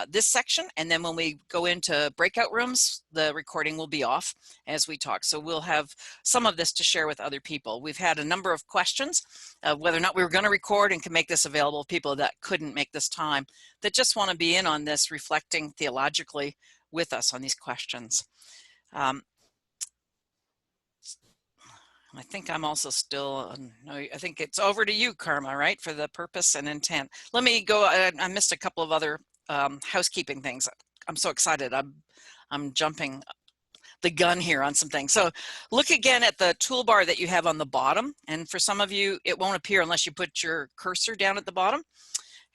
this section, and then when we go into breakout rooms, the recording will be off as we talk. So we'll have some of this to share with other people. We've had a number of questions of whether or not we were going to record and can make this available to people that couldn't make this time, that just want to be in on this, reflecting theologically with us on these questions. I think I'm also still, no, I think it's over to you, Karma, right, for the purpose and intent. Let me go, I missed a couple of other housekeeping things. I'm so excited. I'm jumping the gun here on some things. So look again at the toolbar that you have on the bottom. And for some of you, it won't appear unless you put your cursor down at the bottom.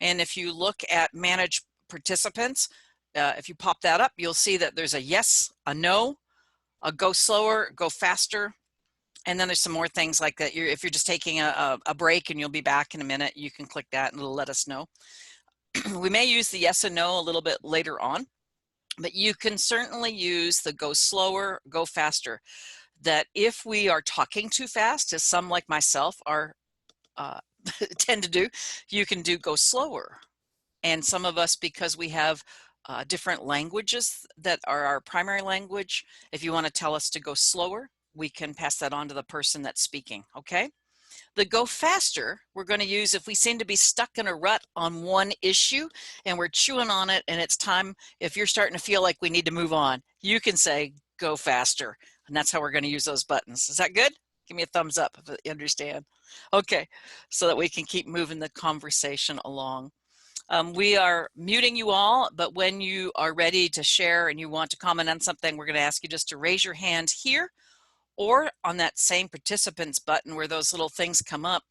And if you look at manage participants, if you pop that up, you'll see that there's a yes, a no, a go slower, go faster. And then there's some more things like that. If you're just taking a break and you'll be back in a minute, you can click that and it'll let us know. We may use the yes and no a little bit later on, but you can certainly use the go slower, go faster. That if we are talking too fast, as some like myself are tend to do, you can do go slower. And some of us, because we have different languages that are our primary language, if you want to tell us to go slower, we can pass that on to the person that's speaking, okay? The go faster, we're going to use if we seem to be stuck in a rut on one issue and we're chewing on it and it's time, if you're starting to feel like we need to move on, you can say go faster. And that's how we're going to use those buttons. Is that good? Give me a thumbs up if you understand. Okay, so that we can keep moving the conversation along. We are muting you all, but when you are ready to share and you want to comment on something, we're going to ask you just to raise your hand here or on that same participants button where those little things come up.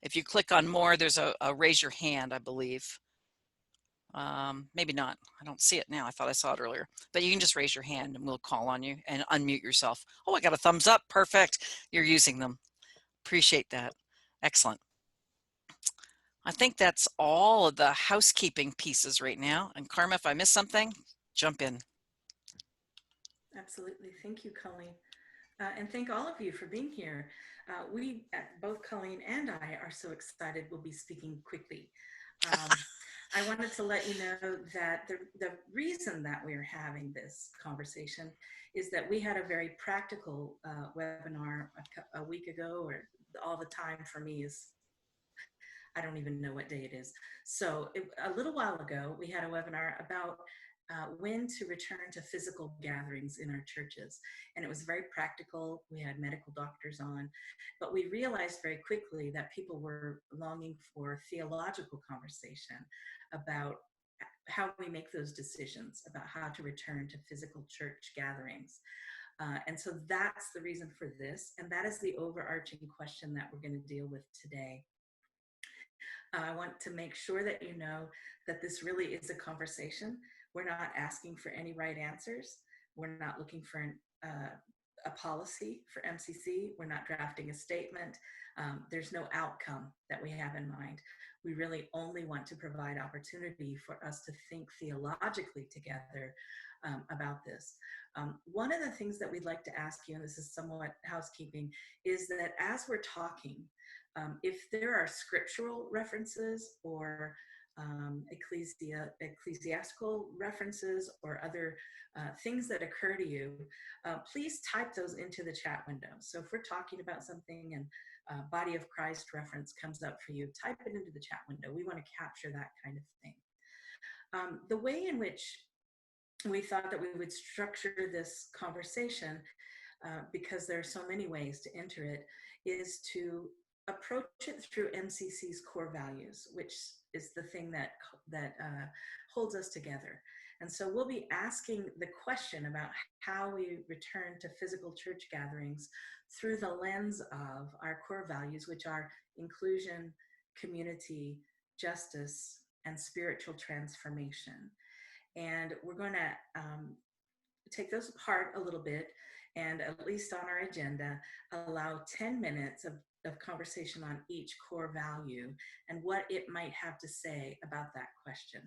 If you click on more, there's a raise your hand, I believe. Maybe not. I don't see it now. I thought I saw it earlier. But you can just raise your hand and we'll call on you and unmute yourself. Oh, I got a thumbs up. Perfect. You're using them. Appreciate that. Excellent. I think that's all of the housekeeping pieces right now. And Karma, if I missed something, jump in. Absolutely. Thank you, Colleen. And thank all of you for being here. We, both Colleen and I, are so excited we'll be speaking quickly. I wanted to let you know that the reason that we're having this conversation is that we had a very practical webinar a week ago, or all the time for me is, I don't even know what day it is. So a little while ago, we had a webinar about when to return to physical gatherings in our churches. And it was very practical. We had medical doctors on, but we realized very quickly that people were longing for theological conversation about how we make those decisions about how to return to physical church gatherings. And so that's the reason for this. And that is the overarching question that we're going to deal with today. I want to make sure that you know that this really is a conversation. We're not asking for any right answers. We're not looking for a policy for MCC. We're not drafting a statement. There's no outcome that we have in mind. We really only want to provide opportunity for us to think theologically together about this. One of the things that we'd like to ask you, and this is somewhat housekeeping, is that as we're talking, if there are scriptural references or ecclesiastical references or other things that occur to you, please type those into the chat window. So if we're talking about something and Body of Christ reference comes up for you, type it into the chat window. We want to capture that kind of thing. The way in which we thought that we would structure this conversation, because there are so many ways to enter it, is to approach it through MCC's core values, which is the thing that holds us together. And so we'll be asking the question about how we return to physical church gatherings through the lens of our core values, which are inclusion, community, justice, and spiritual transformation. And we're going to take those apart a little bit, and at least on our agenda, allow 10 minutes of conversation on each core value and what it might have to say about that question.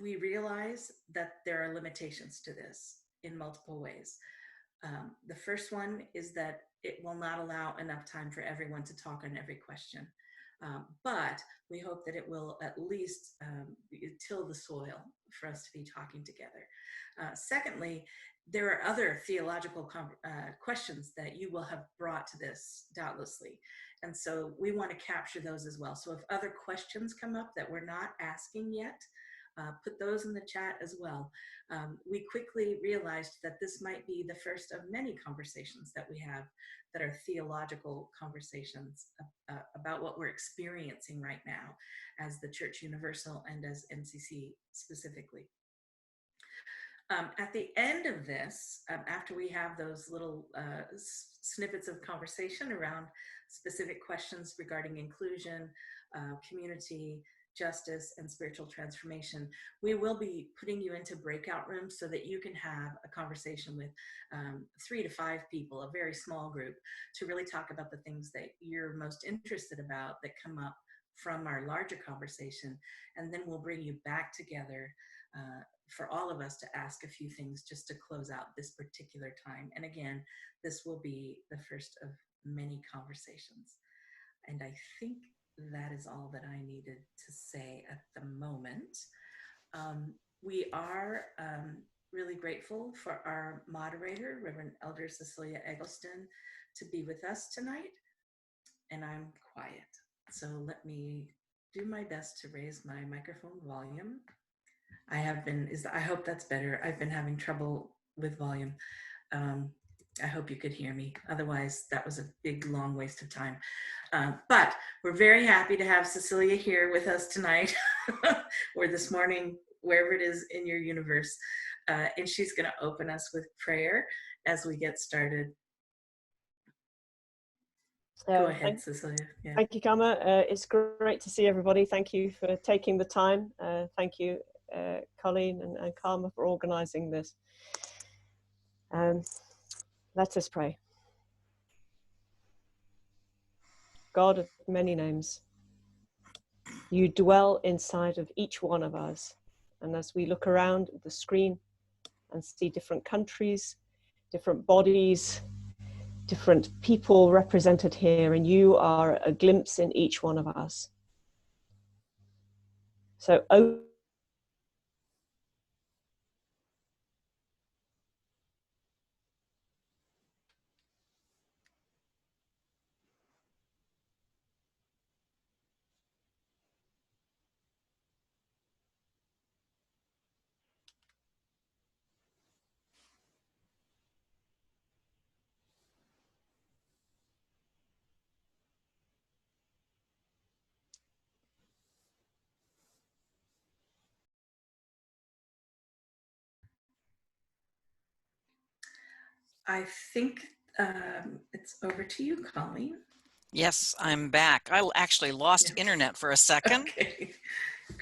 We realize that there are limitations to this in multiple ways. The first one is that it will not allow enough time for everyone to talk on every question. But we hope that it will at least till the soil for us to be talking together. Secondly, there are other theological questions that you will have brought to this, doubtlessly. And so we want to capture those as well. So if other questions come up that we're not asking yet, put those in the chat as well. We quickly realized that this might be the first of many conversations that we have that are theological conversations about what we're experiencing right now as the Church Universal and as MCC specifically. At the end of this, after we have those little snippets of conversation around specific questions regarding inclusion, community, justice, and spiritual transformation, we will be putting you into breakout rooms so that you can have a conversation with 3 to 5 people, a very small group, to really talk about the things that you're most interested about that come up from our larger conversation. And then we'll bring you back together for all of us to ask a few things just to close out this particular time. And again, this will be the first of many conversations. And I think that is all that I needed to say at the moment. We are really grateful for our moderator, Reverend Elder Cecilia Eggleston, to be with us tonight. And I'm quiet. So let me do my best to raise my microphone volume. I hope that's better. I've been having trouble with volume. I hope you could hear me. Otherwise, that was a big, long waste of time. But we're very happy to have Cecilia here with us tonight or this morning, wherever it is in your universe. And she's going to open us with prayer as we get started. Go ahead, Cecilia. Yeah. Thank you, Karma. It's great to see everybody. Thank you for taking the time. Thank you, Colleen and Karma, for organizing this. Let us pray. God of many names, you dwell inside of each one of us. And as we look around the screen and see different countries, different bodies, different people represented here, and you are a glimpse in each one of us. So I think it's over to you, Colleen. Yes, I'm back. I actually lost internet for a second. Okay.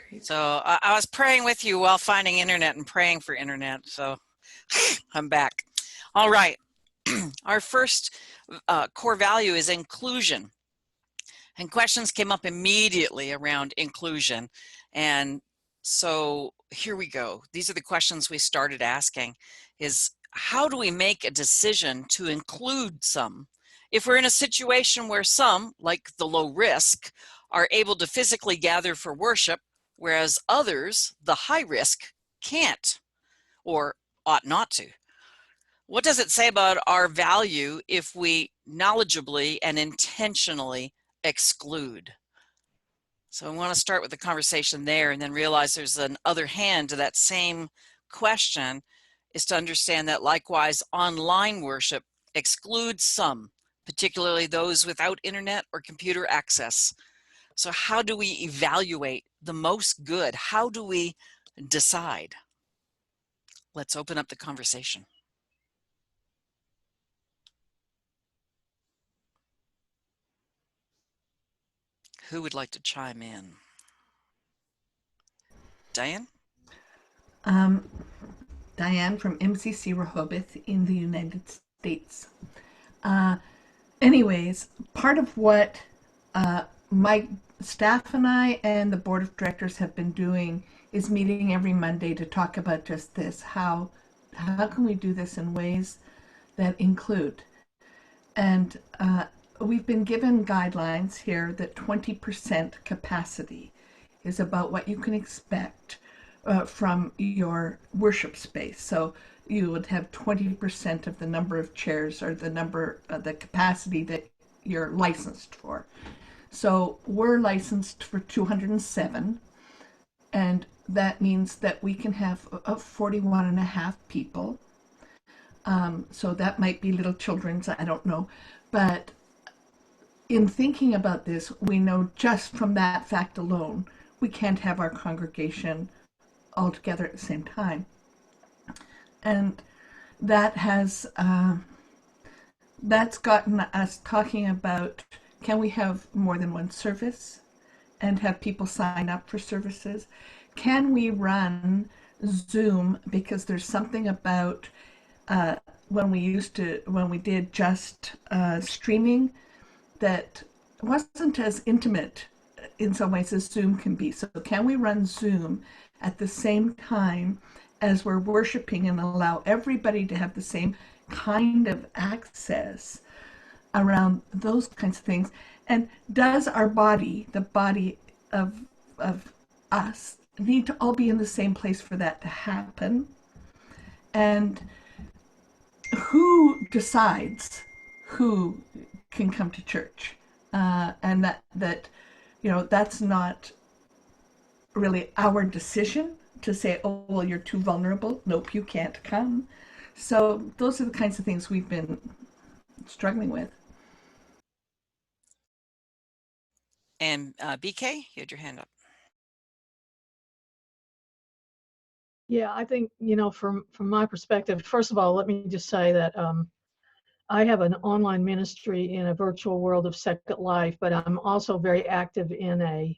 Great. So I was praying with you while finding internet and praying for internet. So I'm back. All right. Our first core value is inclusion. And questions came up immediately around inclusion. And so here we go. These are the questions we started asking is, how do we make a decision to include some? If we're in a situation where some, like the low risk, are able to physically gather for worship, whereas others, the high risk, can't or ought not to. What does it say about our value if we knowledgeably and intentionally exclude? So I want to start with the conversation there and then realize there's an other hand to that same question, is to understand that likewise online worship excludes some, particularly those without internet or computer access. So how do we evaluate the most good? How do we decide? Let's open up the conversation. Who would like to chime in? Diane? Diane from MCC Rehoboth in the United States. Anyways, part of what my staff and I and the board of directors have been doing is meeting every Monday to talk about just this. How can we do this in ways that include? And we've been given guidelines here that 20% capacity is about what you can expect from your worship space. So you would have 20% of the number of chairs or the capacity that you're licensed for. So we're licensed for 207, and that means that we can have 41 and a half people. So that might be little children's, I don't know. But in thinking about this, we know just from that fact alone, we can't have our congregation all together at the same time. And that has, that's gotten us talking about, can we have more than one service and have people sign up for services? Can we run Zoom? Because there's something about when we did just streaming that wasn't as intimate in some ways as Zoom can be. So can we run Zoom at the same time as we're worshiping and allow everybody to have the same kind of access around those kinds of things? And does our body, the body of us, need to all be in the same place for that to happen? And who decides who can come to church? And that that's not really our decision to say, oh, well, you're too vulnerable. Nope, you can't come. So those are the kinds of things we've been struggling with. And BK, you had your hand up. Yeah, I think, from my perspective, first of all, let me just say that I have an online ministry in a virtual world of Second Life, but I'm also very active in a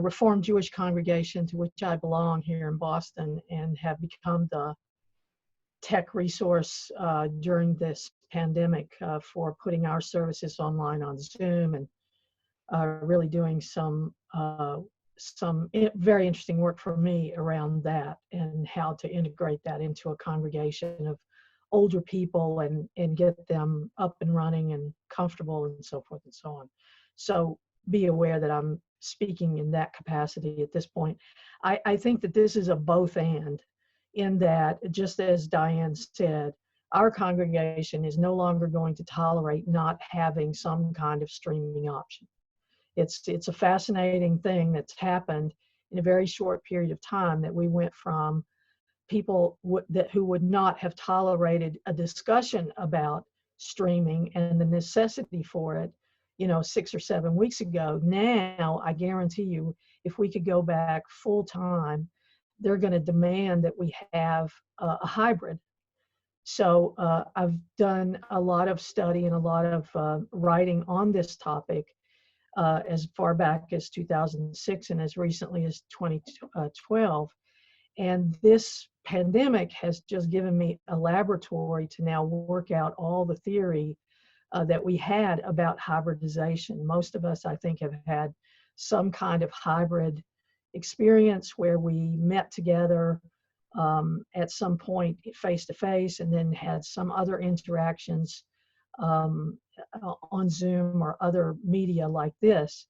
Reformed Jewish congregation to which I belong here in Boston, and have become the tech resource during this pandemic for putting our services online on Zoom, and really doing some very interesting work for me around that and how to integrate that into a congregation of older people and get them up and running and comfortable and so forth and so on. So be aware that I'm speaking in that capacity at this point. I think that this is a both and, in that, just as Diane said, our congregation is no longer going to tolerate not having some kind of streaming option. It's a fascinating thing that's happened in a very short period of time, that we went from people who would not have tolerated a discussion about streaming and the necessity for it, 6 or 7 weeks ago. Now, I guarantee you, if we could go back full time, they're going to demand that we have a hybrid. So I've done a lot of study and a lot of writing on this topic as far back as 2006 and as recently as 2012. And this pandemic has just given me a laboratory to now work out all the theory that we had about hybridization. Most of us, I think, have had some kind of hybrid experience where we met together at some point face to face, and then had some other interactions on Zoom or other media like this.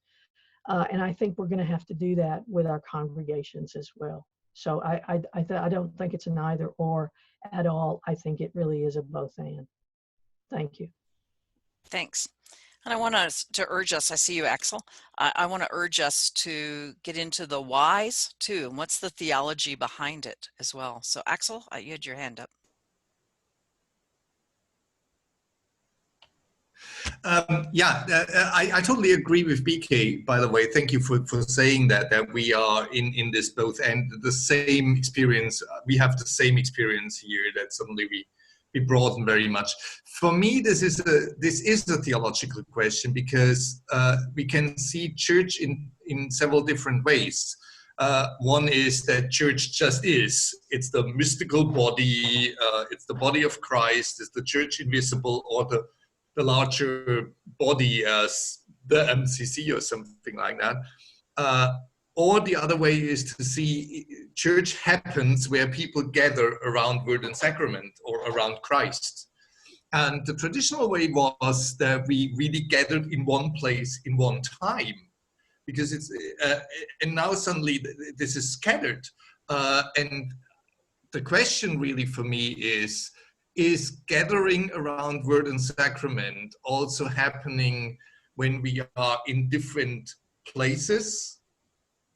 And I think we're going to have to do that with our congregations as well. So I don't think it's an either or at all. I think it really is a both and. Thank you. Thanks. And I want to urge us, I see you, Axel. I want to urge us to get into the whys too, and what's the theology behind it as well. So Axel, you had your hand up. I totally agree with BK, by the way. Thank you for saying that we are in this both and the same experience. We have the same experience here, that suddenly we broaden very much. For me, this is a theological question, because we can see church in several different ways. One is that church just is. It's the mystical body, it's the body of Christ, it's the church invisible, or the larger body as the MCC or something like that. Or the other way is to see church happens where people gather around word and sacrament or around Christ. And the traditional way was that we really gathered in one place in one time, because it's and now suddenly this is scattered. And the question really for me is gathering around word and sacrament also happening when we are in different places,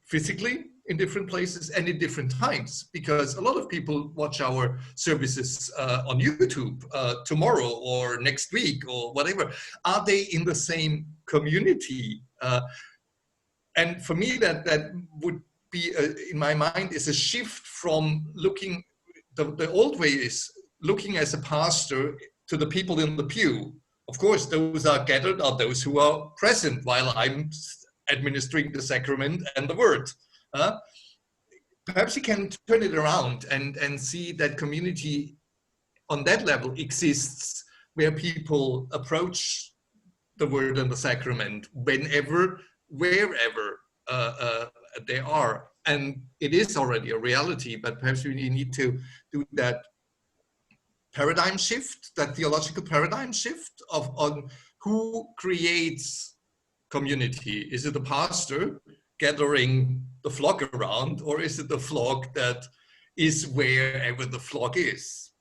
physically in different places and in different times? Because a lot of people watch our services on YouTube tomorrow or next week or whatever. Are they in the same community? And for me, that would be, in my mind, is a shift from looking, the old way is looking as a pastor to the people in the pew. Of course, those are gathered are those who are present while I'm administering the sacrament and the word. Perhaps you can turn it around and see that community on that level exists, where people approach the word and the sacrament whenever, wherever they are. And it is already a reality, but perhaps we need to do that paradigm shift, that theological paradigm shift on who creates community. Is it the pastor gathering the flock around, or is it the flock that is wherever the flock is?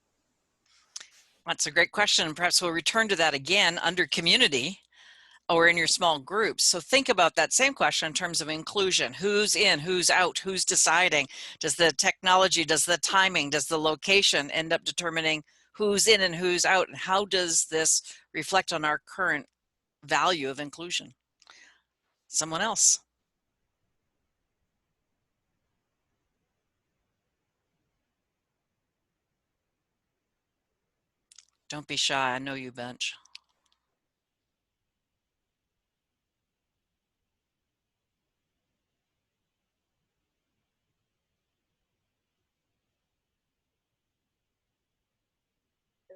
That's a great question. Perhaps we'll return to that again under community or in your small groups. So think about that same question in terms of inclusion. Who's in, who's out, who's deciding? Does the technology, does the timing, does the location end up determining who's in and who's out? And how does this reflect on our current value of inclusion? Someone else. Don't be shy. I know you, Bench.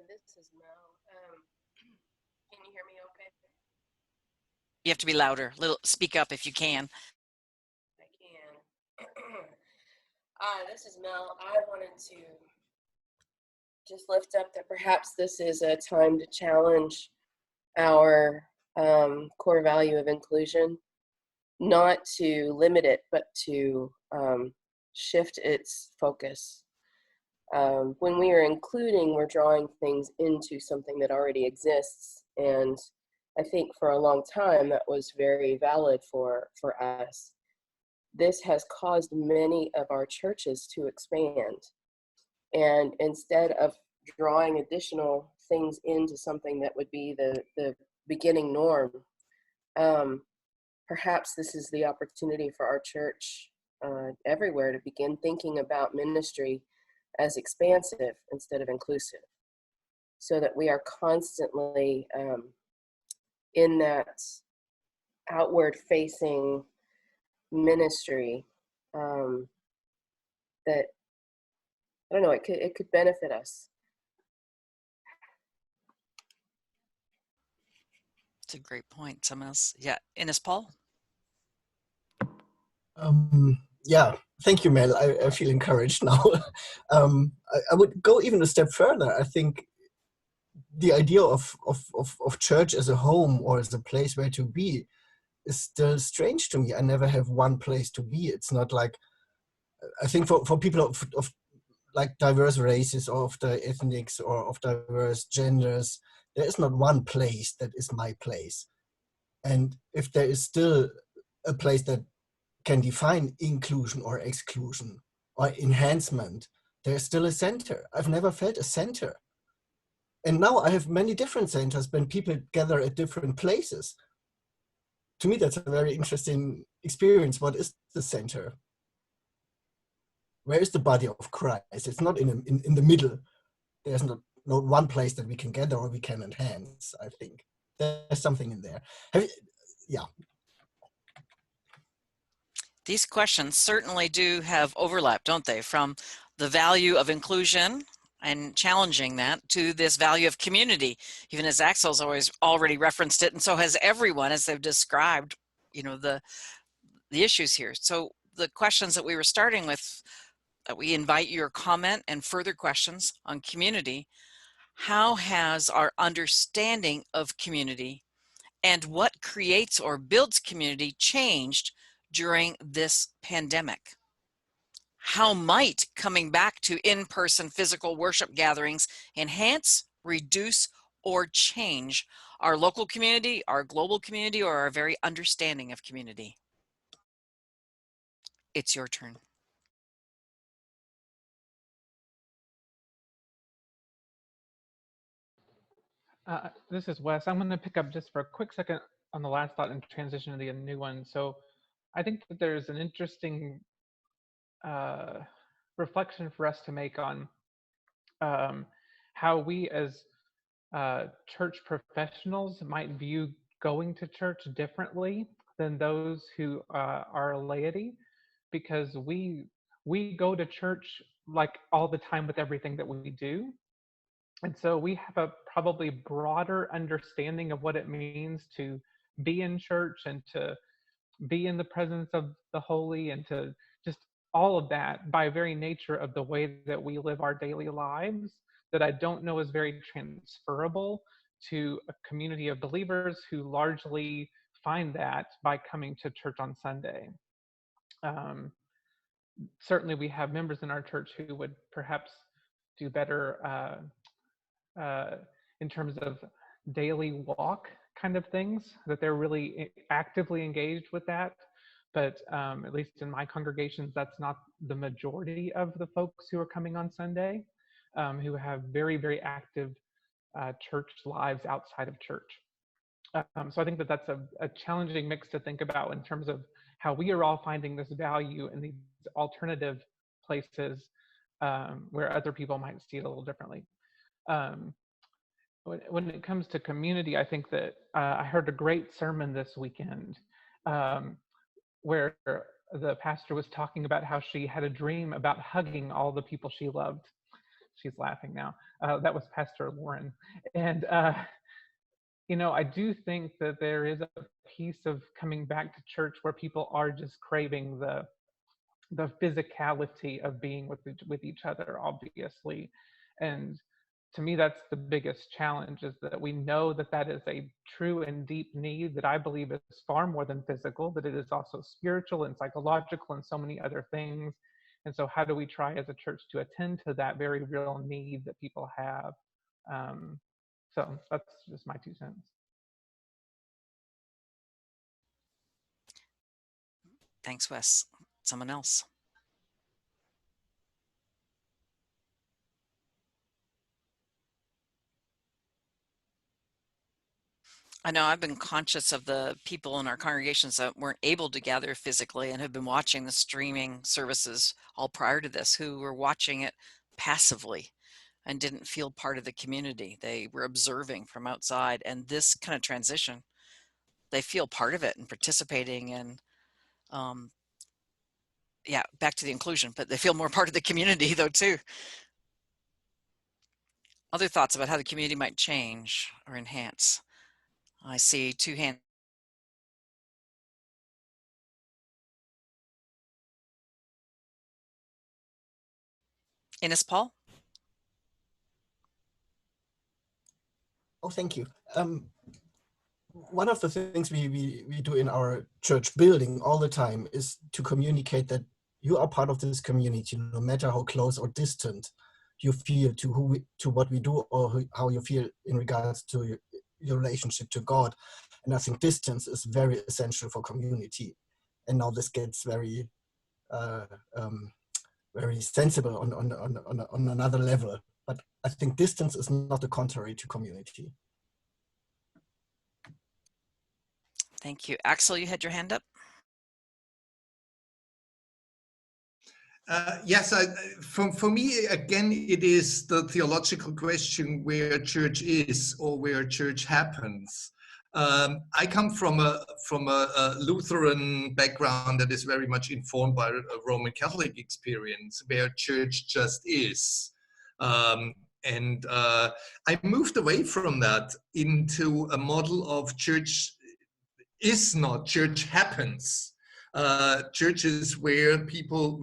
This is Mel. Can you hear me okay? You have to be louder. Speak up if you can. I can. This is Mel. I wanted to just lift up that perhaps this is a time to challenge our core value of inclusion, not to limit it, but to shift its focus. When we are including, we're drawing things into something that already exists. And I think for a long time that was very valid for us. This has caused many of our churches to expand. And instead of drawing additional things into something that would be the beginning norm, perhaps this is the opportunity for our church everywhere to begin thinking about ministry as expansive instead of inclusive, so that we are constantly in that outward facing ministry that, I don't know, it could benefit us. It's a great point. Someone else? Yeah, Ines Paul? Yeah, thank you, Mel. I feel encouraged now. I would go even a step further. I think the idea of church as a home or as a place where to be is still strange to me. I never have one place to be. It's not like, I think for people of like diverse races or of the ethnics or of diverse genders, there is not one place that is my place. And if there is still a place that can define inclusion or exclusion or enhancement, there's still a center. I've never felt a center. And now I have many different centers when people gather at different places. To me, that's a very interesting experience. What is the center? Where is the body of Christ? It's not in the middle. There's not one place that we can gather or we can enhance, I think. There's something in there. Yeah. These questions certainly do have overlap, don't they? From the value of inclusion and challenging that to this value of community, even as Axel's already referenced it, and so has everyone as they've described, the issues here. So the questions that we were starting with, we invite your comment and further questions on community. How has our understanding of community and what creates or builds community changed during this pandemic? How might coming back to in-person physical worship gatherings enhance, reduce, or change our local community, our global community, or our very understanding of community? It's your turn. This is Wes. I'm going to pick up just for a quick second on the last thought and transition to the new one. So I think that there's an interesting reflection for us to make on how we as church professionals might view going to church differently than those who are laity, because we go to church like all the time with everything that we do. And so we have a probably broader understanding of what it means to be in church and to be in the presence of the holy and to just all of that by very nature of the way that we live our daily lives, that I don't know is very transferable to a community of believers who largely find that by coming to church on Sunday. Certainly we have members in our church who would perhaps do better in terms of daily walk kind of things, that they're really actively engaged with that. But at least in my congregations, that's not the majority of the folks who are coming on Sunday, who have very, very active church lives outside of church. So I think that that's a challenging mix to think about in terms of how we are all finding this value in these alternative places where other people might see it a little differently. When it comes to community, I think that I heard a great sermon this weekend where the pastor was talking about how she had a dream about hugging all the people she loved. She's laughing now. That was Pastor Lauren. And, you know, I do think that there is a piece of coming back to church where people are just craving the physicality of being with each other, obviously. And to me, that's the biggest challenge, is that we know that that is a true and deep need that I believe is far more than physical, that it is also spiritual and psychological and so many other things. And so how do we try as a church to attend to that very real need that people have? So that's just my 2 cents. Thanks, Wes. Someone else. I know I've been conscious of the people in our congregations that weren't able to gather physically and have been watching the streaming services all prior to this, who were watching it passively and didn't feel part of the community. They were observing from outside, and this kind of transition, they feel part of it and participating, and yeah, back to the inclusion, but they feel more part of the community though too. Other thoughts about how the community might change or enhance? I see 2 hands. Ines Paul? Oh, thank you. One of the things we do in our church building all the time is to communicate that you are part of this community, no matter how close or distant you feel to what we do, or how you feel in regards to your relationship to God. And I think distance is very essential for community. And now this gets very very sensible on another level. But I think distance is not the contrary to community. Thank you. Axel, you had your hand up. Yes, for me, again, it is the theological question where church is or where church happens. I come from a Lutheran background that is very much informed by a Roman Catholic experience, where church just is. And I moved away from that into a model of church is not, church happens. Churches where people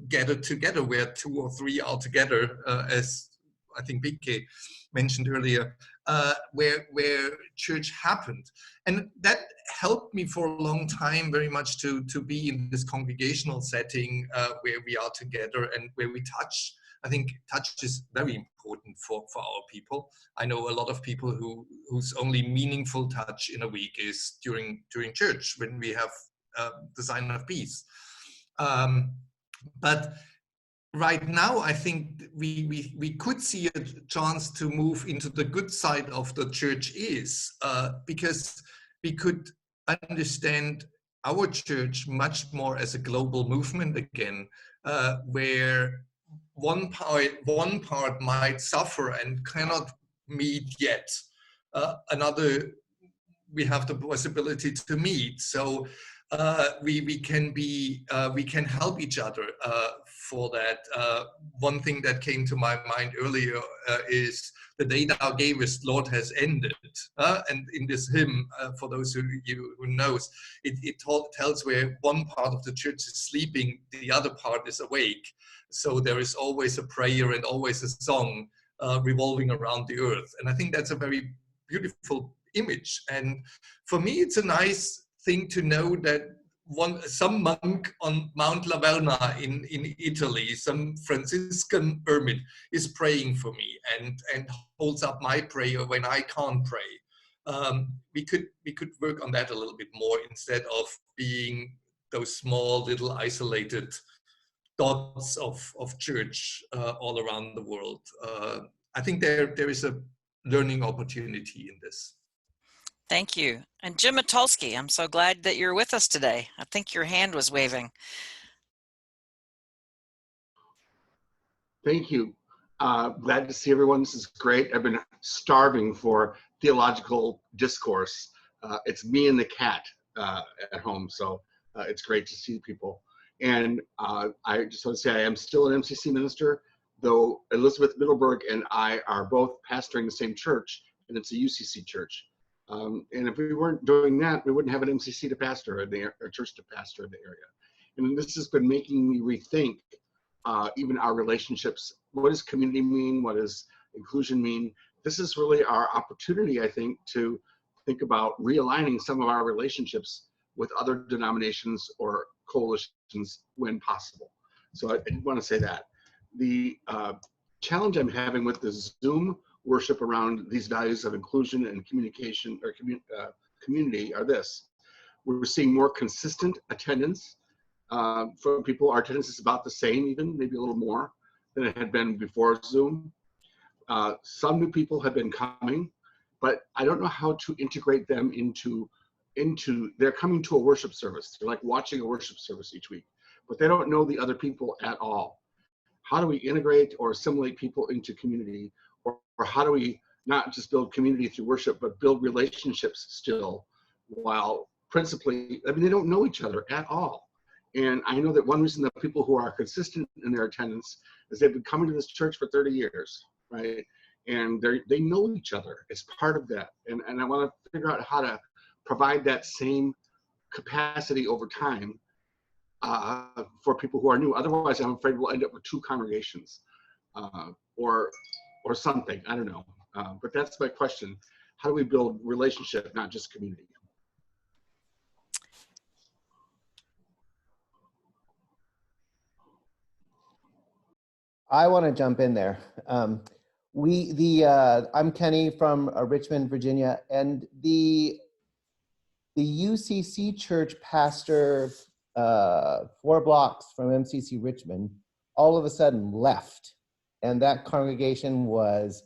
gather together, where 2 or 3 are together, as I think BK mentioned earlier, where church happened. And that helped me for a long time very much to be in this congregational setting where we are together and where we touch. I think touch is very important for our people. I know a lot of people whose only meaningful touch in a week is during church when we have the sign of peace. But right now, I think we could see a chance to move into the good side of the church because we could understand our church much more as a global movement again, where one part might suffer and cannot meet yet. Another, we have the possibility to meet. So we can help each other for that. One thing that came to my mind earlier is the day thou gavest, Lord, has ended. And in this hymn, for those who knows, it tells where one part of the church is sleeping, the other part is awake. So there is always a prayer and always a song revolving around the earth. And I think that's a very beautiful image. And for me, it's a nice thing to know that some monk on Mount Laverna in Italy, some Franciscan hermit, is praying for me and holds up my prayer when I can't pray. We could work on that a little bit more instead of being those small little isolated dots of church all around the world. I think there is a learning opportunity in this. Thank you. And Jim Matulski, I'm so glad that you're with us today. I think your hand was waving. Thank you. Glad to see everyone. This is great. I've been starving for theological discourse. It's me and the cat at home, so it's great to see people. And I just want to say I am still an MCC minister, though Elizabeth Middleberg and I are both pastoring the same church, and it's a UCC church. And if we weren't doing that, we wouldn't have an MCC to pastor or church to pastor in the area. And this has been making me rethink even our relationships. What does community mean? What does inclusion mean? This is really our opportunity, I think, to think about realigning some of our relationships with other denominations or coalitions when possible. So I want to say that. The challenge I'm having with the Zoom worship around these values of inclusion and communication or community are this. We're seeing more consistent attendance from people. Our attendance is about the same, even maybe a little more than it had been before Zoom. Some new people have been coming, but I don't know how to integrate them into they're coming to a worship service. They're like watching a worship service each week, but they don't know the other people at all. How do we integrate or assimilate people into community? Or how do we not just build community through worship, but build relationships still, while principally, I mean, they don't know each other at all. And I know that one reason that people who are consistent in their attendance is they've been coming to this church for 30 years, right? And they know each other. It's part of that. And I want to figure out how to provide that same capacity over time for people who are new. Otherwise, I'm afraid we'll end up with two congregations or something. I don't know. But that's my question. How do we build relationship, not just community? I want to jump in there. I'm Kenny from Richmond, Virginia, and the UCC church pastor 4 blocks from MCC Richmond all of a sudden left, and that congregation was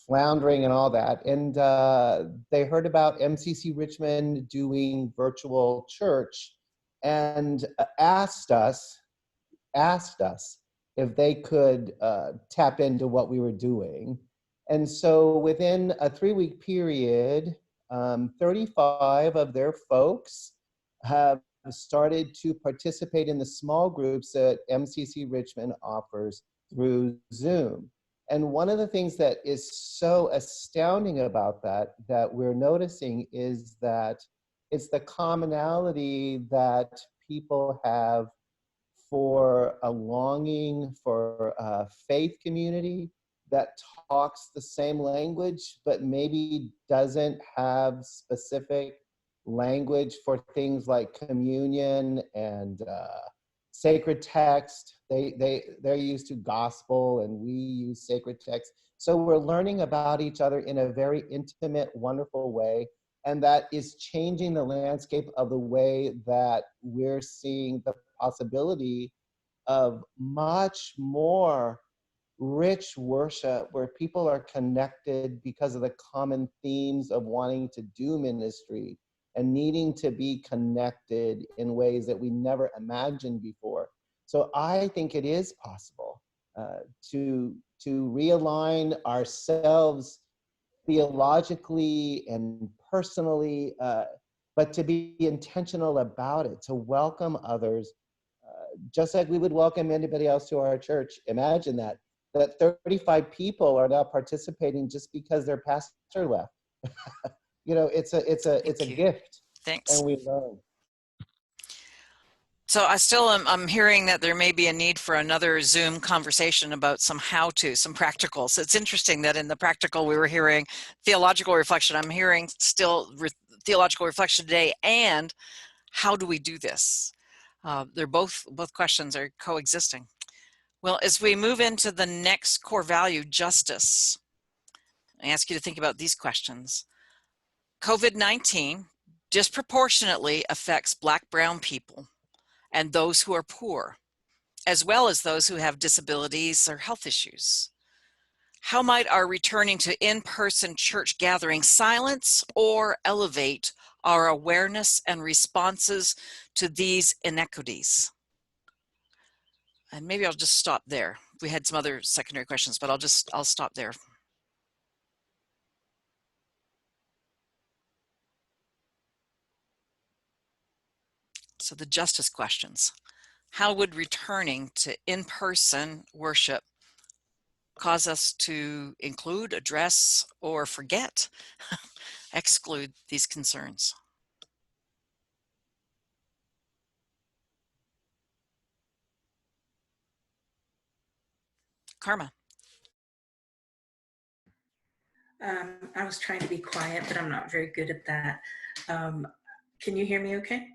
floundering and all that. And they heard about MCC Richmond doing virtual church and asked us if they could tap into what we were doing. And so within a 3-week period, 35 of their folks have started to participate in the small groups that MCC Richmond offers through Zoom. And one of the things that is so astounding about that we're noticing is that it's the commonality that people have for a longing for a faith community that talks the same language, but maybe doesn't have specific language for things like communion and sacred text. They're used to gospel and we use sacred text. So we're learning about each other in a very intimate, wonderful way. And that is changing the landscape of the way that we're seeing the possibility of much more rich worship where people are connected because of the common themes of wanting to do ministry and needing to be connected in ways that we never imagined before. So I think it is possible to realign ourselves theologically and personally, but to be intentional about it, to welcome others, just like we would welcome anybody else to our church. Imagine that 35 people are now participating just because their pastor left. You know, it's a gift. Thanks. And we learn. So I still I'm hearing that there may be a need for another Zoom conversation about some how-to, some practicals. So it's interesting that in the practical we were hearing theological reflection. I'm hearing still theological reflection today, and how do we do this? They're both questions are coexisting. Well, as we move into the next core value, justice, I ask you to think about these questions. COVID-19 disproportionately affects Black, brown people and those who are poor, as well as those who have disabilities or health issues. How might our returning to in-person church gatherings silence or elevate our awareness and responses to these inequities? And maybe I'll just stop there. We had some other secondary questions, but I'll stop there. So the justice questions. How would returning to in-person worship cause us to include, address, or forget, exclude these concerns? Karma. I was trying to be quiet, but I'm not very good at that. Can you hear me okay?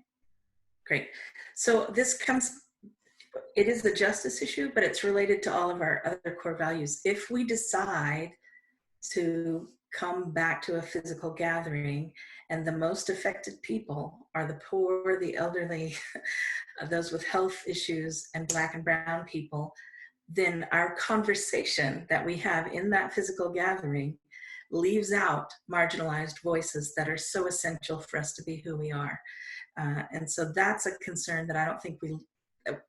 Great. So it is a justice issue, but it's related to all of our other core values. If we decide to come back to a physical gathering and the most affected people are the poor, the elderly, those with health issues, and Black and brown people, then our conversation that we have in that physical gathering leaves out marginalized voices that are so essential for us to be who we are. And so that's a concern that I don't think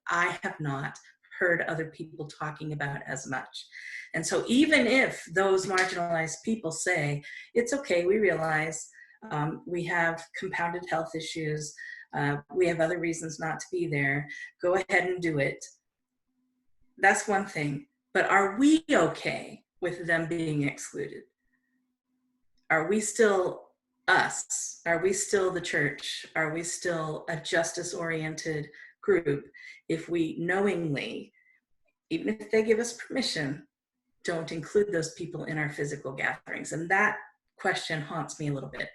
I have not heard other people talking about as much. And so even if those marginalized people say, it's okay, we realize we have compounded health issues, we have other reasons not to be there, go ahead and do it. That's one thing, but are we okay with them being excluded? Are we still us? Are we still the church? Are we still a justice-oriented group if we knowingly, even if they give us permission, don't include those people in our physical gatherings? And that question haunts me a little bit.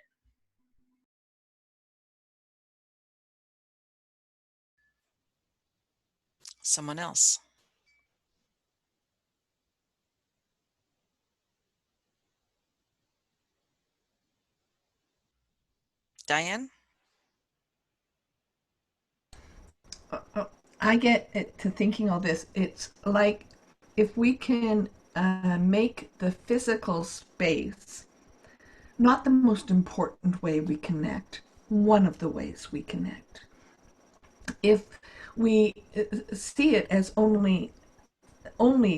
Someone else. Diane? I get it to thinking all this. It's like if we can make the physical space not the most important way we connect, one of the ways we connect. If we see it as only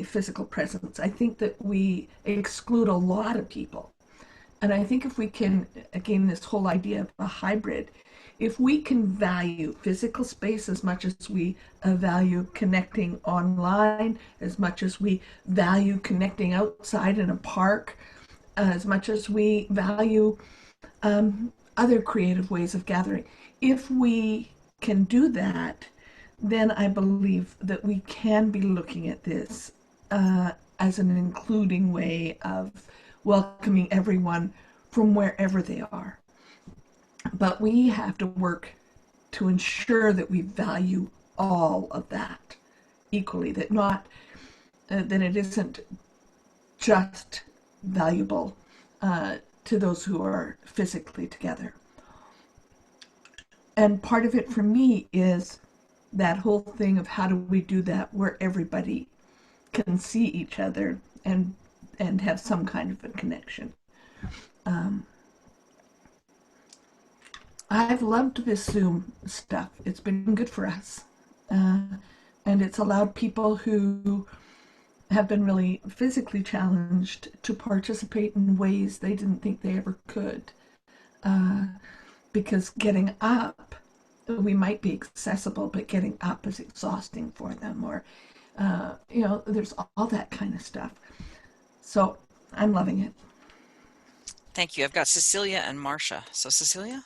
physical presence, I think that we exclude a lot of people. And I think if we can, again, this whole idea of a hybrid, if we can value physical space as much as we value connecting online, as much as we value connecting outside in a park, as much as we value other creative ways of gathering, if we can do that, then I believe that we can be looking at this as an including way of welcoming everyone from wherever they are. But we have to work to ensure that we value all of that equally, that not that it isn't just valuable to those who are physically together. And part of it for me is that whole thing of how do we do that where everybody can see each other and have some kind of a connection. I've loved this Zoom stuff. It's been good for us. And it's allowed people who have been really physically challenged to participate in ways they didn't think they ever could. Because getting up, we might be accessible, but getting up is exhausting for them, or, there's all that kind of stuff. So I'm loving it. Thank you. I've got Cecilia and Marcia. So Cecilia?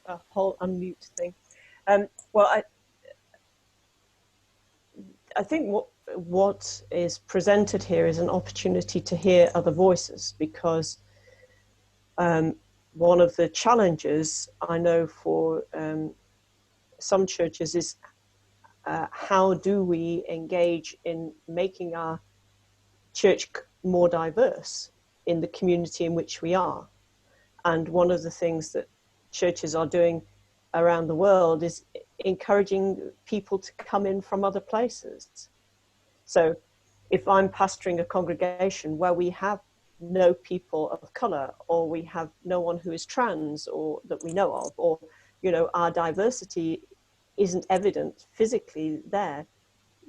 A whole unmute thing. Well, I think what is presented here is an opportunity to hear other voices, because one of the challenges I know for some churches is how do we engage in making our church more diverse in the community in which we are. And one of the things that churches are doing around the world is encouraging people to come in from other places. So if I'm pastoring a congregation where we have no people of color, or we have no one who is trans, or that we know of, or our diversity isn't evident physically there,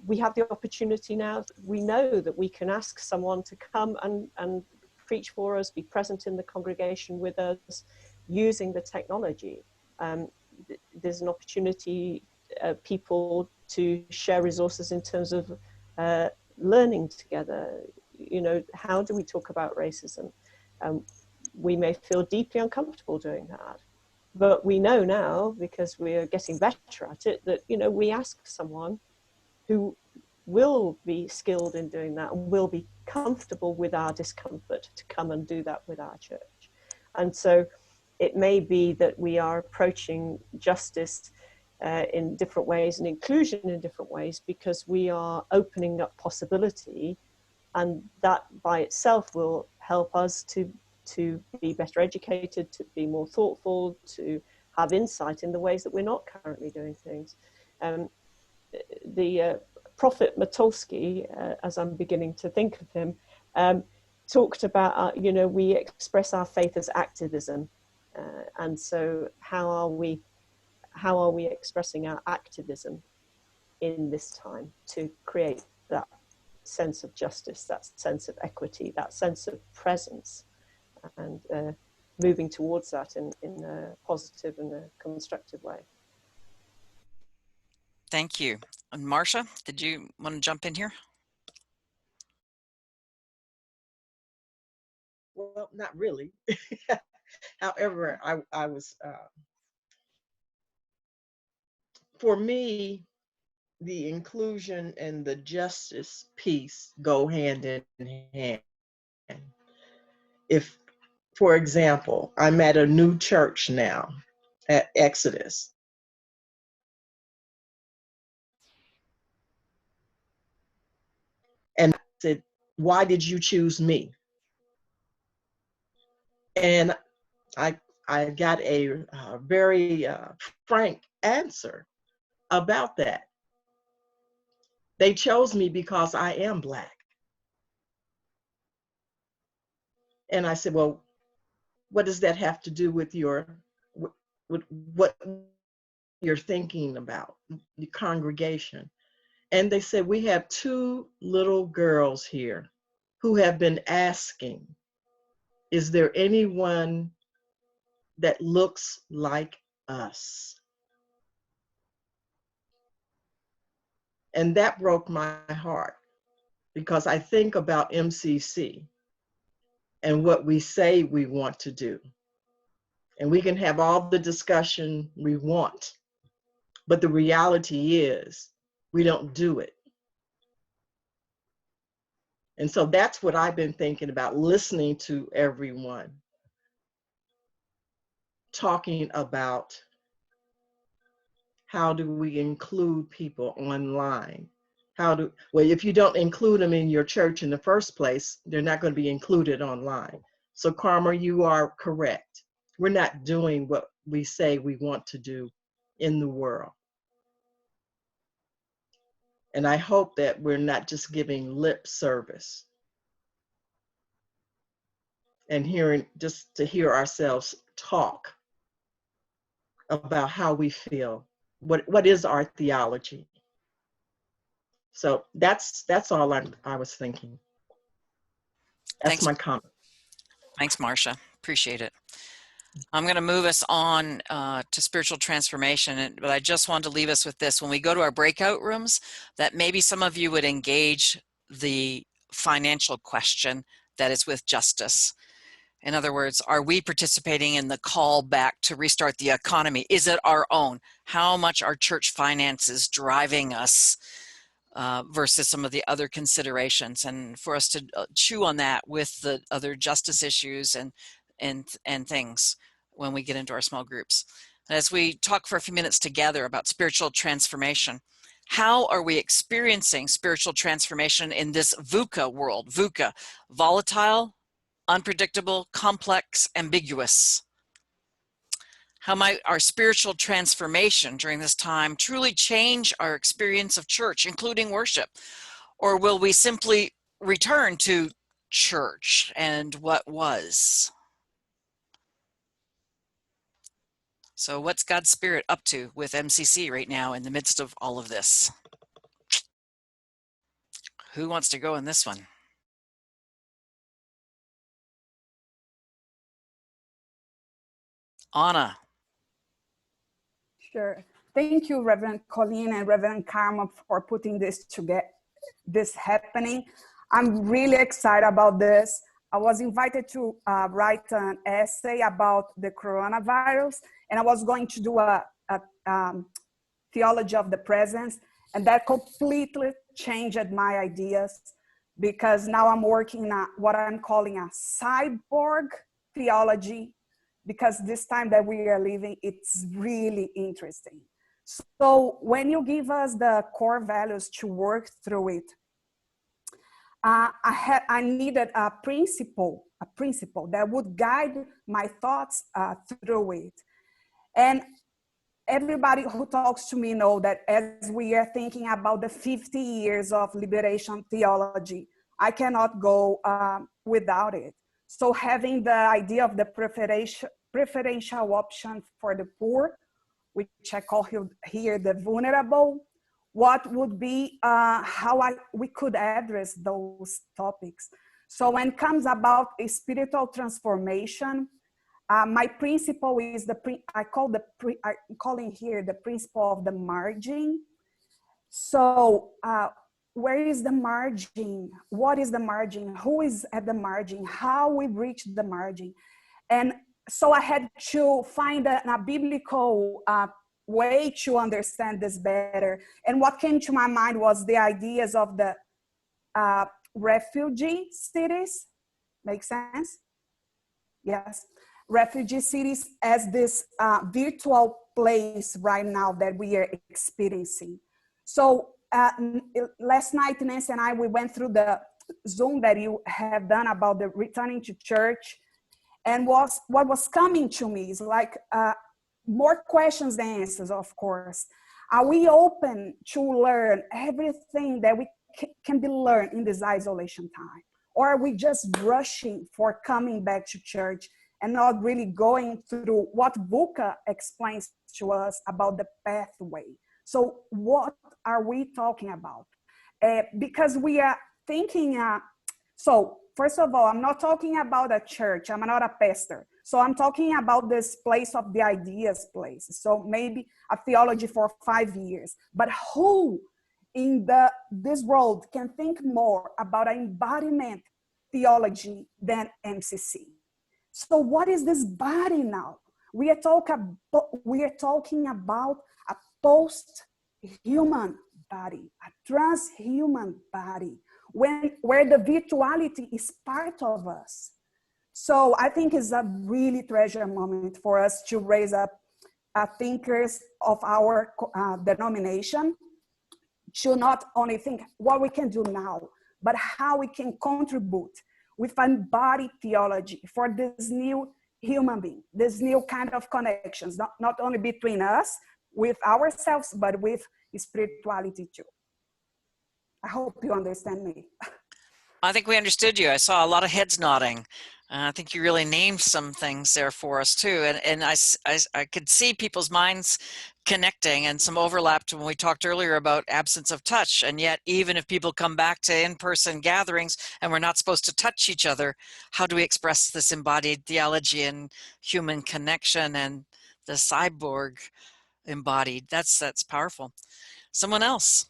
we have the opportunity now. We know that we can ask someone to come and preach for us, be present in the congregation with us, using the technology. There's an opportunity people to share resources in terms of learning together. How do we talk about racism? We may feel deeply uncomfortable doing that, but we know now, because we are getting better at it, that we ask someone who will be skilled in doing that and will be comfortable with our discomfort to come and do that with our church. And so it may be that we are approaching justice in different ways and inclusion in different ways, because we are opening up possibility, and that by itself will help us to be better educated, to be more thoughtful, to have insight in the ways that we're not currently doing things. The Prophet Matulski, as I'm beginning to think of him, talked about, we express our faith as activism. And so how are we expressing our activism in this time to create that sense of justice, that sense of equity, that sense of presence, and moving towards that in a positive and a constructive way. Thank you. And Marcia, did you want to jump in here? Well, not really. However, I was, for me, the inclusion and the justice piece go hand in hand. If, for example, I'm at a new church now at Exodus, and I said, why did you choose me? And I got a very frank answer about that. They chose me because I am Black. And I said, well, what does that have to do with what you're thinking about, the congregation? And they said, we have 2 little girls here who have been asking, is there anyone that looks like us? And that broke my heart, because I think about MCC and what we say we want to do. And we can have all the discussion we want, but the reality is we don't do it. And so that's what I've been thinking about, listening to everyone, talking about how do we include people online? Well, if you don't include them in your church in the first place, they're not going to be included online. So Karma, you are correct. We're not doing what we say we want to do in the world. And I hope that we're not just giving lip service and just to hear ourselves talk about how we feel. What is our theology? So that's all I was thinking. That's my comment. Thanks, Marcia. Appreciate it. I'm going to move us on to spiritual transformation, but I just wanted to leave us with this. When we go to our breakout rooms, that maybe some of you would engage the financial question that is with justice. In other words, are we participating in the call back to restart the economy? Is it our own? How much are church finances driving us versus some of the other considerations? And for us to chew on that with the other justice issues and things when we get into our small groups. As we talk for a few minutes together about spiritual transformation, how are we experiencing spiritual transformation in this VUCA world? VUCA, volatile, unpredictable, complex, ambiguous. How might our spiritual transformation during this time truly change our experience of church, including worship? Or will we simply return to church and what was? So what's God's Spirit up to with MCC right now in the midst of all of this? Who wants to go in this one? Anna. Sure. Thank you, Reverend Colleen and Reverend Karma, for putting this together, this happening. I'm really excited about this. I was invited to write an essay about the coronavirus, and I was going to do a theology of the presence, and that completely changed my ideas, because now I'm working on what I'm calling a cyborg theology, because this time that we are living, it's really interesting. So when you give us the core values to work through it, I needed a principle that would guide my thoughts through it. And everybody who talks to me know that as we are thinking about the 50 years of liberation theology, I cannot go without it. So having the idea of the preferential option for the poor, which I call here the vulnerable, what would be how we could address those topics. So when it comes about a spiritual transformation, my principle is I'm calling here the principle of the margin. So where is the margin? What is the margin? Who is at the margin? How we reach the margin? And so I had to find a biblical way to understand this better. And what came to my mind was the ideas of the refugee cities. Make sense? Yes. Refugee cities as this virtual place right now that we are experiencing. So last night, Nancy and I, we went through the Zoom that you have done about the returning to church. And what was coming to me is like more questions than answers, of course. Are we open to learn everything that we can be learned in this isolation time? Or are we just rushing for coming back to church and not really going through what VUCA explains to us about the pathway? So what are we talking about? Because we are thinking, so first of all, I'm not talking about a church. I'm not a pastor. So I'm talking about this place of the ideas place. So maybe a theology for 5 years. But who in this world can think more about an embodiment theology than MCC? So what is this body now? We are talking about a post-human body, a transhuman body, where the virtuality is part of us. So I think it's a really treasure moment for us to raise up thinkers of our denomination to not only think what we can do now, but how we can contribute with embodied theology for this new human being, this new kind of connections, not only between us, with ourselves, but with spirituality too. I hope you understand me. I think we understood you. I saw a lot of heads nodding. I think you really named some things there for us too. And I could see people's minds connecting and some overlap to when we talked earlier about absence of touch. And yet, even if people come back to in-person gatherings and we're not supposed to touch each other, how do we express this embodied theology and human connection and the cyborg embodied? That's powerful. Someone else.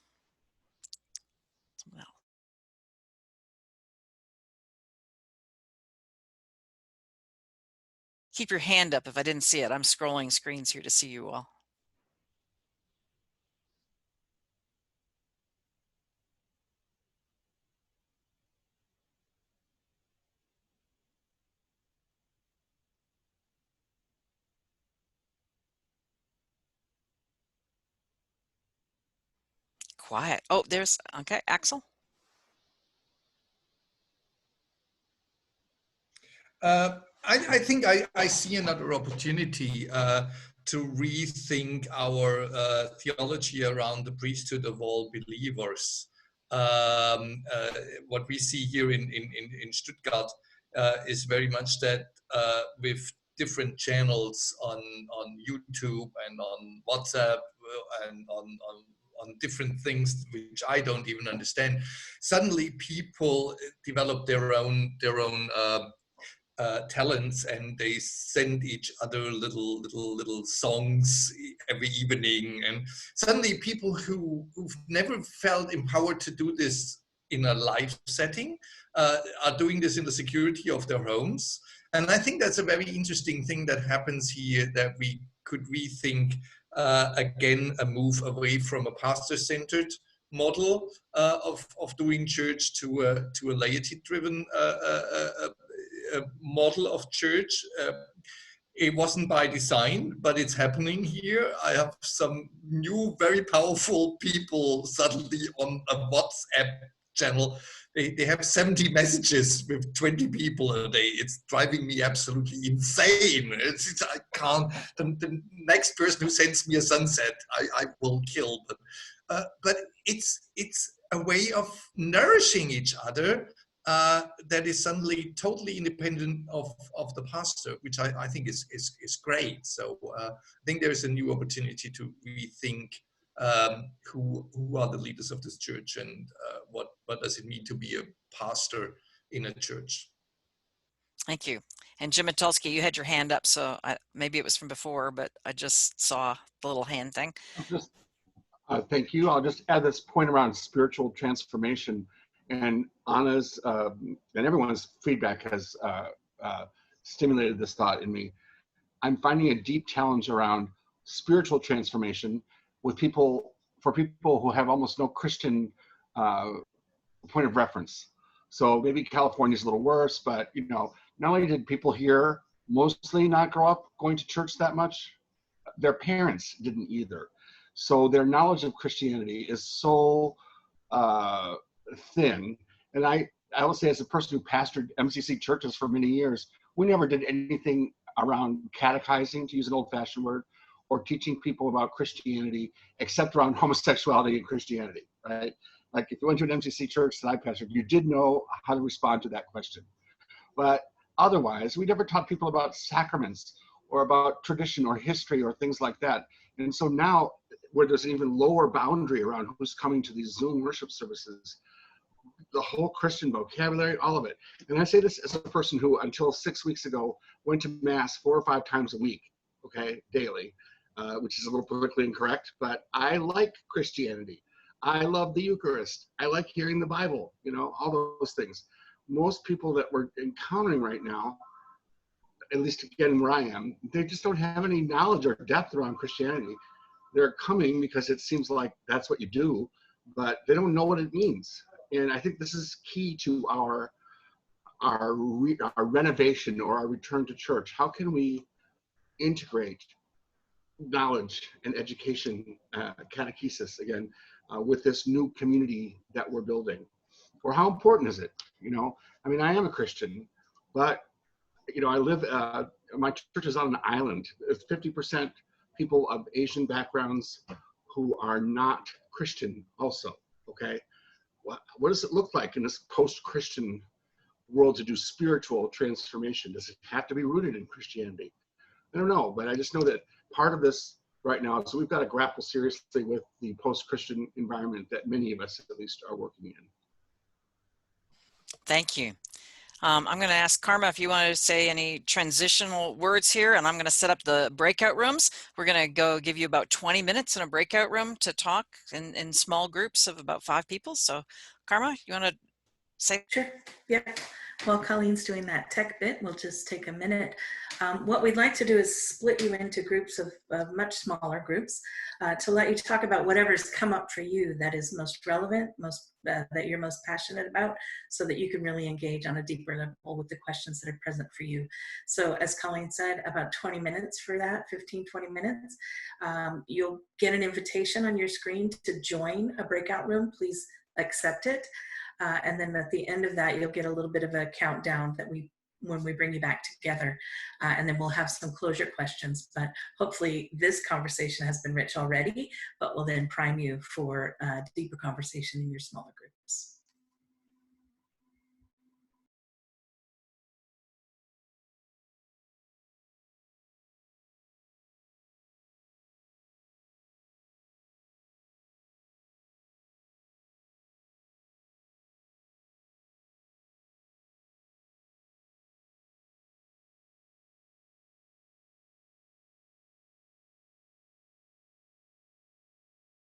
Keep your hand up if I didn't see it. I'm scrolling screens here to see you all. Quiet. Oh, there's, okay, Axel. I think I see another opportunity to rethink our theology around the priesthood of all believers. What we see here in Stuttgart is very much that with different channels on YouTube and on WhatsApp and on different things which I don't even understand, suddenly people develop their own talents, and they send each other little songs every evening, and suddenly people who've never felt empowered to do this in a live setting are doing this in the security of their homes. And I think that's a very interesting thing that happens here, that we could rethink again a move away from a pastor-centered model of doing church to a laity-driven model of church. It wasn't by design, but it's happening here. I have some new, very powerful people suddenly on a WhatsApp channel. They have 70 messages with 20 people a day. It's driving me absolutely insane. I can't. The next person who sends me a sunset, I will kill. But it's a way of nourishing each other that is suddenly totally independent of the pastor, which I think is great. So I think there's a new opportunity to rethink who are the leaders of this church, and what does it mean to be a pastor in a church. Thank you. And Jim Matulski, you had your hand up, so maybe it was from before, but I just saw the little hand thing. Thank you. I'll just add this point around spiritual transformation. And Anna's and everyone's feedback has stimulated this thought in me. I'm finding a deep challenge around spiritual transformation with people, for people who have almost no Christian point of reference. So maybe California's a little worse, but you know, not only did people here mostly not grow up going to church that much, their parents didn't either. So their knowledge of Christianity is so thin. And I will say, as a person who pastored MCC churches for many years, we never did anything around catechizing, to use an old-fashioned word, or teaching people about Christianity, except around homosexuality and Christianity, right? Like if you went to an MCC church that I pastored, you did know how to respond to that question. But otherwise, we never taught people about sacraments or about tradition or history or things like that. And so now, where there's an even lower boundary around who's coming to these Zoom worship services, the whole Christian vocabulary, all of it. And I say this as a person who, until 6 weeks ago, went to Mass 4 or 5 times a week, okay, daily, which is a little politically incorrect, but I like Christianity. I love the Eucharist. I like hearing the Bible, you know, all those things. Most people that we're encountering right now at least again where I am, they just don't have any knowledge or depth around Christianity. They're coming because it seems like that's what you do, but they don't know what it means. And I think this is key to our renovation or our return to church. How can we integrate knowledge and education, catechesis again, with this new community that we're building? Or how important is it? You know, I mean, I am a Christian, but you know, I live, my church is on an island. It's 50% people of Asian backgrounds who are not Christian also, okay? What does it look like in this post-Christian world to do spiritual transformation? Does it have to be rooted in Christianity? I don't know, but I just know that part of this right now, so we've got to grapple seriously with the post-Christian environment that many of us at least are working in. Thank you. I'm going to ask Karma if you want to say any transitional words here, and I'm going to set up the breakout rooms. We're going to go give you about 20 minutes in a breakout room to talk in small groups of about 5 people. So Karma, you want to say? Sure, yeah. While Colleen's doing that tech bit, we'll just take a minute. What we'd like to do is split you into groups of much smaller groups to let you talk about whatever's come up for you that is most relevant, that you're most passionate about, so that you can really engage on a deeper level with the questions that are present for you. So as Colleen said, about 20 minutes for that, 15, 20 minutes. You'll get an invitation on your screen to join a breakout room. Please accept it. And then at the end of that, you'll get a little bit of a countdown that when we bring you back together, and then we'll have some closure questions. But hopefully this conversation has been rich already, but we'll then prime you for deeper conversation in your smaller group.